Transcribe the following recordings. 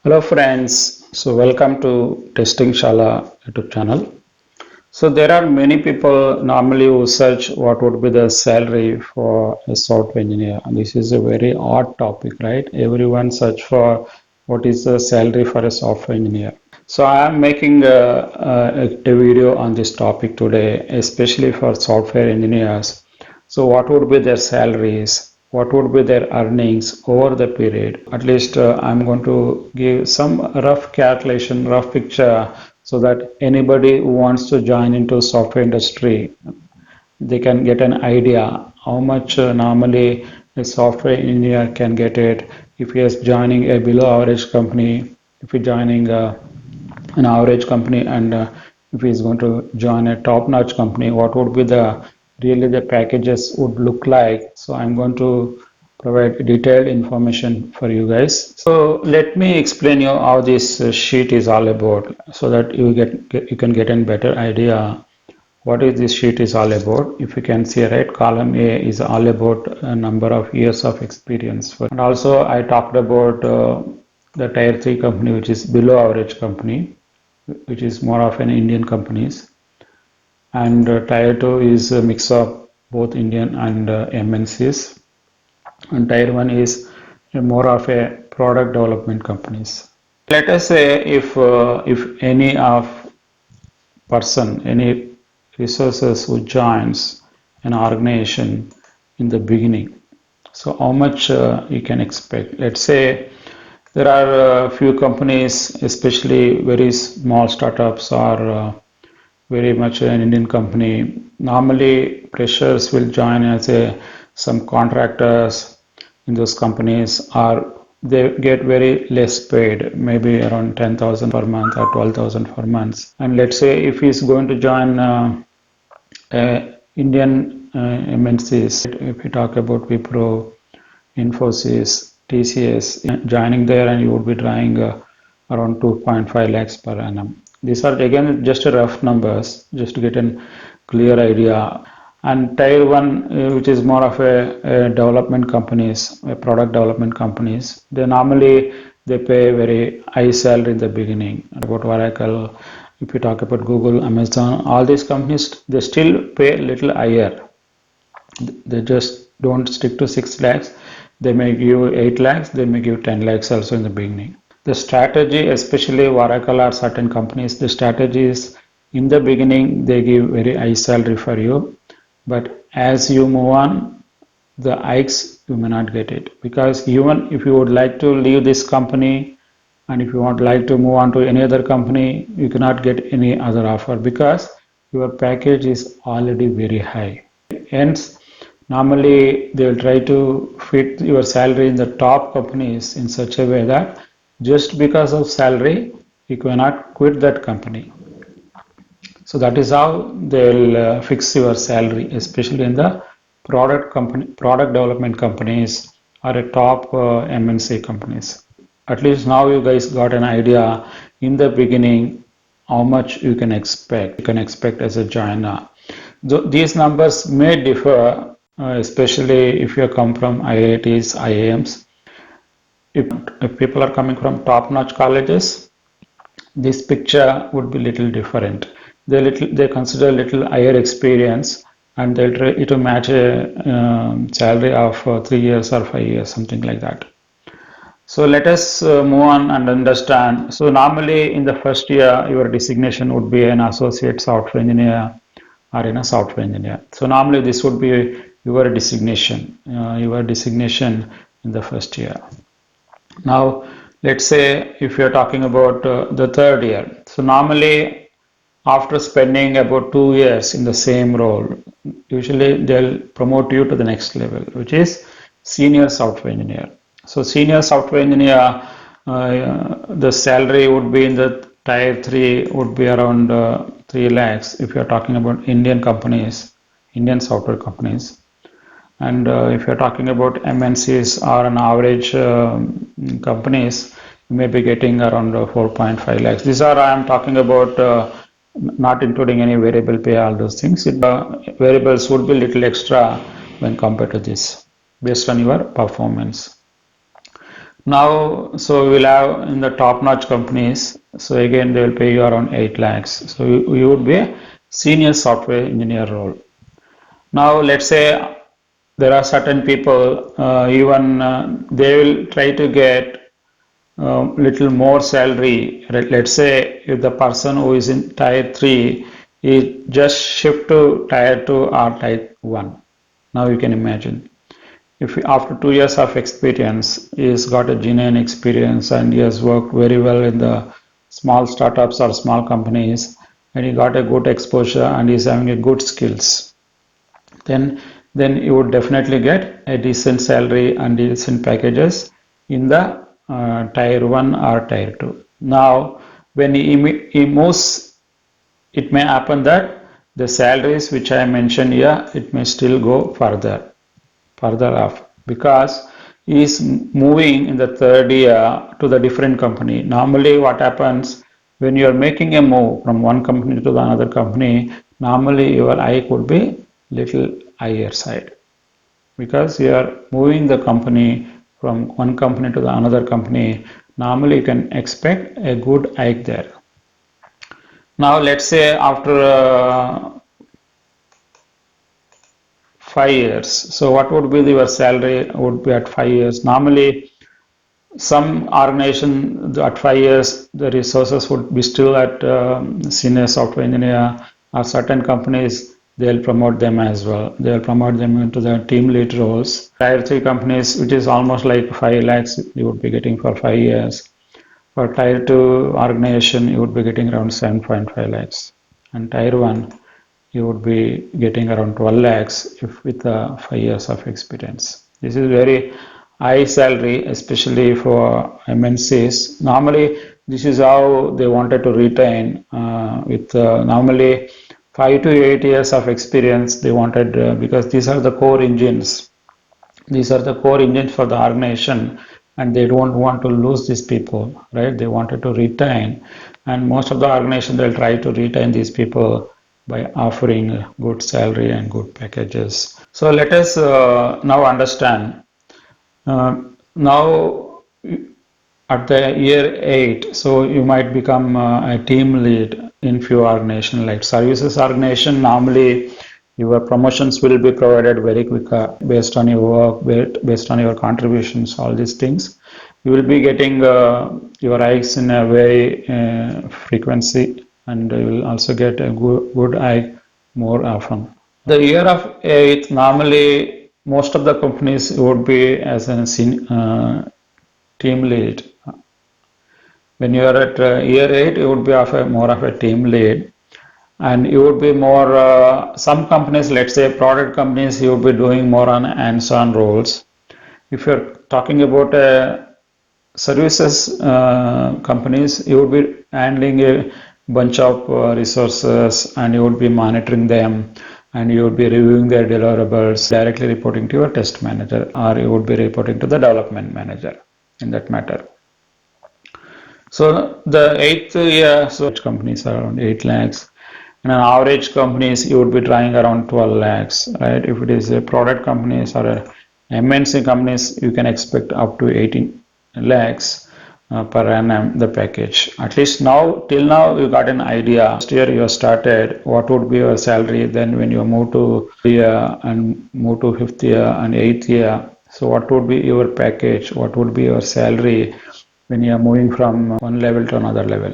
Hello friends, so welcome to Testing Shala YouTube channel. So there are many people normally who search what would be the salary for a software engineer. And this is a very odd topic, right? Everyone search for what is the salary for a software engineer. So I am making a video on this topic today, especially for software engineers. So what would be their salaries? What would be their earnings over the period? At least I'm going to give some rough calculation, rough picture, so that anybody who wants to join into software industry, they can get an idea how much normally a software engineer can get it if he is joining a below average company, if he joining an average company, and if he is going to join a top-notch company, what would be the really the packages would look like. So I'm going to provide detailed information for you guys. So let me explain you how this sheet is all about, so that you can get a better idea what is this sheet is all about. If you can see, right, column A is all about a number of years of experience. And also I talked about the tier 3 company, which is below average company, which is more of an Indian companies. And tier 2 is a mix of both Indian and MNCs. And tier 1 is more of a product development companies. Let us say if any of any resources who joins an organization in the beginning. So how much you can expect? Let's say there are a few companies, especially very small startups or very much an Indian company. Normally, freshers will join as some contractors in those companies, or they get very less paid, maybe around 10,000 per month or 12,000 per month. And let's say if he's going to join Indian MNCs, if we talk about Wipro, Infosys, TCS, joining there, and you would be drawing around 2.5 lakhs per annum. These are again just a rough numbers, just to get a clear idea. And tier 1, which is more of a development companies, a product development companies, they pay very high salary in the beginning. About Oracle, if you talk about Google, Amazon, all these companies, they still pay a little higher. They just don't stick to 6 lakhs. They may give 8 lakhs, they may give 10 lakhs also in the beginning. The strategy, especially Oracle or certain companies, the strategy is in the beginning they give very high salary for you, but as you move on, the hikes you may not get it, because even if you would like to leave this company and if you want like to move on to any other company, you cannot get any other offer because your package is already very high. Hence, normally they will try to fit your salary in the top companies in such a way that just because of salary you cannot quit that company. So that is how they'll fix your salary, especially in the product development companies or a top MNC companies. At least now you guys got an idea in the beginning how much you can expect. You can expect as a joiner. These numbers may differ, especially if you come from IITs, IIMs. If people are coming from top-notch colleges, this picture would be little different. They consider little higher experience, and they'll try to match a salary of 3 years or 5 years, something like that. So let us move on and understand. So normally in the first year, your designation would be an associate software engineer or in a software engineer. So normally this would be your designation in the first year. Now, let's say if you're talking about the third year. So normally after spending about 2 years in the same role, usually they'll promote you to the next level, which is senior software engineer. So senior software engineer, the salary would be in the tier 3 would be around 3 lakhs if you're talking about Indian companies, Indian software companies. And if you're talking about MNCs or an average companies, you may be getting around 4.5 lakhs. These are, I am talking about not including any variable pay, all those things. Variables would be little extra when compared to this, based on your performance. Now, so we'll have in the top-notch companies, so again they will pay you around 8 lakhs. So you would be a senior software engineer role. Now, let's say there are certain people, even they will try to get little more salary. Let's say if the person who is in tier 3 is just shift to tier 2 or tier 1. Now you can imagine if after 2 years of experience he has got a genuine experience and he has worked very well in the small startups or small companies and he got a good exposure and he's having a good skills, then you would definitely get a decent salary and decent packages in the tier 1 or tier 2. Now when he moves, it may happen that the salaries which I mentioned here, it may still go further off because he is moving in the third year to the different company. Normally what happens when you are making a move from one company to the another company, normally your hike would be little higher side because you are moving the company from one company to the another company. Normally you can expect a good hike there. Now let's say after 5 years. So what would be your salary would be at 5 years? Normally, some organization at 5 years, the resources would be still at senior software engineer, or certain companies, they'll promote them as well. They'll promote them into the team lead roles. Tier 3 companies, which is almost like 5 lakhs you would be getting for 5 years. For tier 2 organization, you would be getting around 7.5 lakhs. And tier 1, you would be getting around 12 lakhs if with 5 years of experience. This is very high salary, especially for MNCs. Normally, this is how they wanted to retain with normally 5 to 8 years of experience. They wanted because these are the core engines. These are the core engines for the organization, and they don't want to lose these people, right? They wanted to retain, and most of the organization they'll try to retain these people by offering good salary and good packages. So let us now understand. Now at the year 8, so you might become a team lead in few organization like services organization. Normally your promotions will be provided very quick based on your work, based on your contributions, all these things. You will be getting your hikes in a very frequency, and you will also get a good hike more often. The year of 8, normally most of the companies would be as a team lead. When you are at year 8, you would be more of a team lead, and you would be more, some companies, let's say product companies, you would be doing more on hands-on roles. If you're talking about services companies, you would be handling a bunch of resources and you would be monitoring them and you would be reviewing their deliverables, directly reporting to your test manager, or you would be reporting to the development manager in that matter. So the 8th year, so companies are around 8 lakhs. In an average companies, you would be trying around 12 lakhs, right? If it is a product companies or a MNC companies, you can expect up to 18 lakhs per annum the package. At least now, till now, you got an idea. Last year you started, what would be your salary? Then when you move to year and move to 5th year and 8th year, so what would be your package? What would be your salary when you are moving from one level to another level?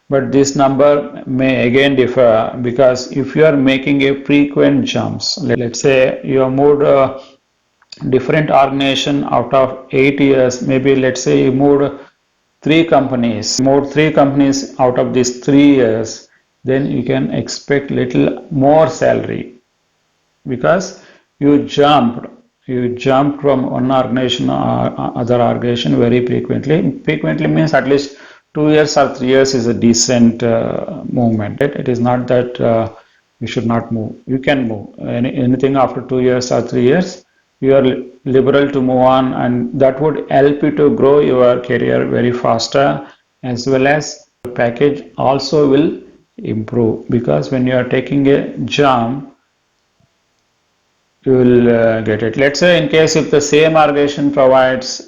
But this number may again differ because if you are making a frequent jumps, let's say you have moved a different organization out of 8 years, maybe let's say you moved 3 companies out of these 3 years, then you can expect little more salary because you jumped from one organization or other organization very frequently. Frequently means at least 2 years or 3 years is a decent movement. Right? It is not that you should not move. You can move. Anything after 2 years or 3 years, you are liberal to move on, and that would help you to grow your career very faster, as well as your package also will improve because when you are taking a jump, you will get it. Let's say in case if the same organization provides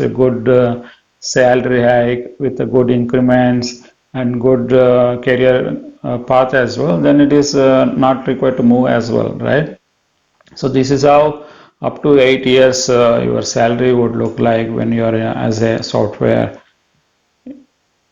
a good salary hike with a good increments and good career path as well, then it is not required to move as well, right? So this is how up to 8 years your salary would look like when you are as a software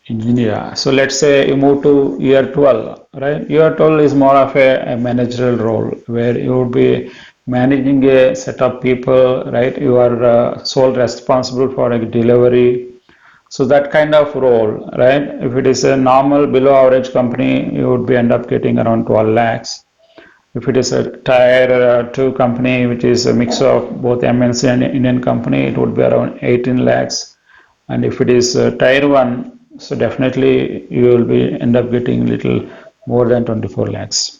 engineer. So let's say you move to year 12, right? Year 12 is more of a managerial role where you would be managing a set of people, right? You are sole responsible for a delivery. So that kind of role, right? If it is a normal below average company, you would be end up getting around 12 lakhs. If it is a tier 2 company, which is a mix of both MNC and Indian company, it would be around 18 lakhs. And if it is tier 1, so definitely you will be end up getting little more than 24 lakhs.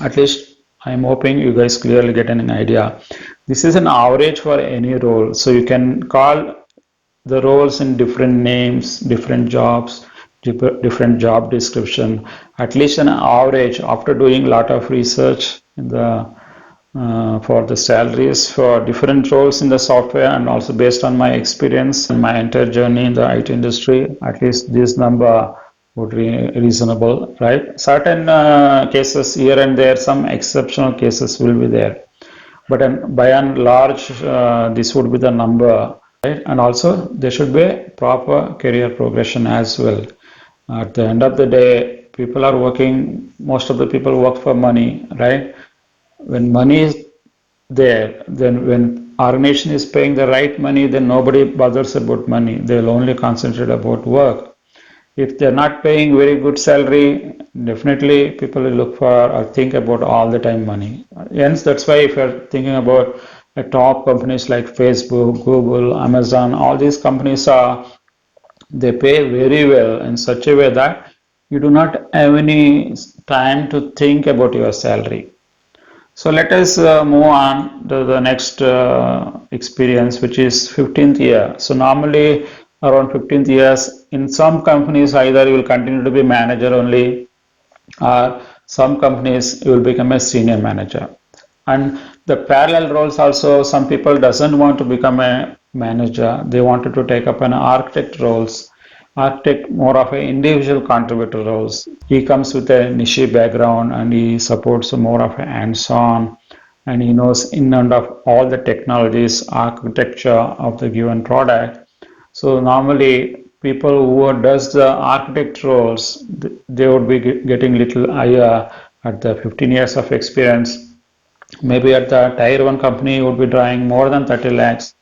At least I'm hoping you guys clearly get an idea. This is an average for any role. So you can call the roles in different names, different jobs, different job description. At least an average after doing a lot of research in the for the salaries for different roles in the software, and also based on my experience and my entire journey in the IT industry, at least this number would be reasonable, right? Certain cases here and there, some exceptional cases will be there, but by and large, this would be the number, right? And also there should be proper career progression as well. At the end of the day, people are working, most of the people work for money, right? When money is there, then when organization is paying the right money, then nobody bothers about money. They'll only concentrate about work. If they're not paying very good salary, definitely people will look for or think about all the time money. Hence, that's why if you're thinking about top companies like Facebook, Google, Amazon, all these companies are, they pay very well in such a way that you do not have any time to think about your salary. So let us move on to the next experience, which is 15th year. So normally around 15th years, in some companies, either you will continue to be manager only, or some companies you will become a senior manager. And the parallel roles also, some people doesn't want to become a manager. They wanted to take up an architect roles. Architect more of an individual contributor roles. He comes with a niche background and he supports more of a hands-on, and he knows in and of all the technologies, architecture of the given product. So normally people who does the architect roles, they would be getting little higher at the 15 years of experience. Maybe at the tier 1 company would be drawing more than 30 lakhs.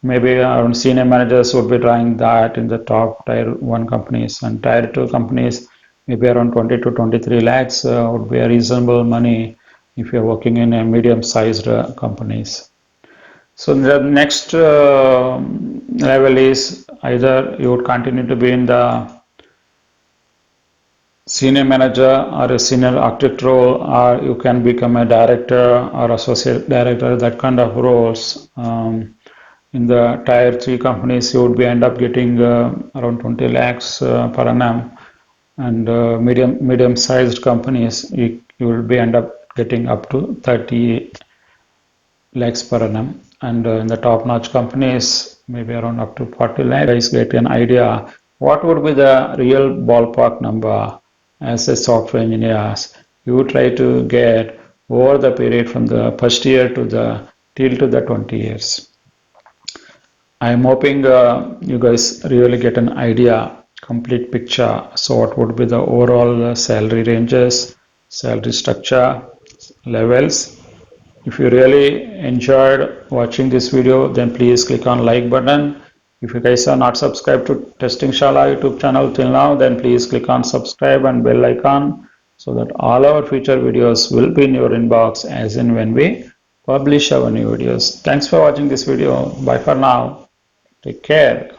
Maybe around senior managers would be drawing that in the top tier 1 companies, and tier 2 companies maybe around 20 to 23 lakhs would be a reasonable money if you're working in a medium sized companies. So the next level is either you would continue to be in the senior manager or a senior architect role, or you can become a director or associate director, that kind of roles. In the tier 3 companies, you would be end up getting around 20 lakhs per annum, and medium sized companies, you will be end up getting up to 30 lakhs per annum, and in the top notch companies, maybe around up to 40 lakhs. Guys get an idea what would be the real ballpark number as a software engineer you try to get over the period from the first year to the till to the 20 years. I'm hoping you guys really get an idea, complete picture. So what would be the overall salary ranges, salary structure, levels. If you really enjoyed watching this video, then please click on like button. If you guys are not subscribed to Testing Shala YouTube channel till now, then please click on subscribe and bell icon so that all our future videos will be in your inbox as in when we publish our new videos. Thanks for watching this video. Bye for now. Take care.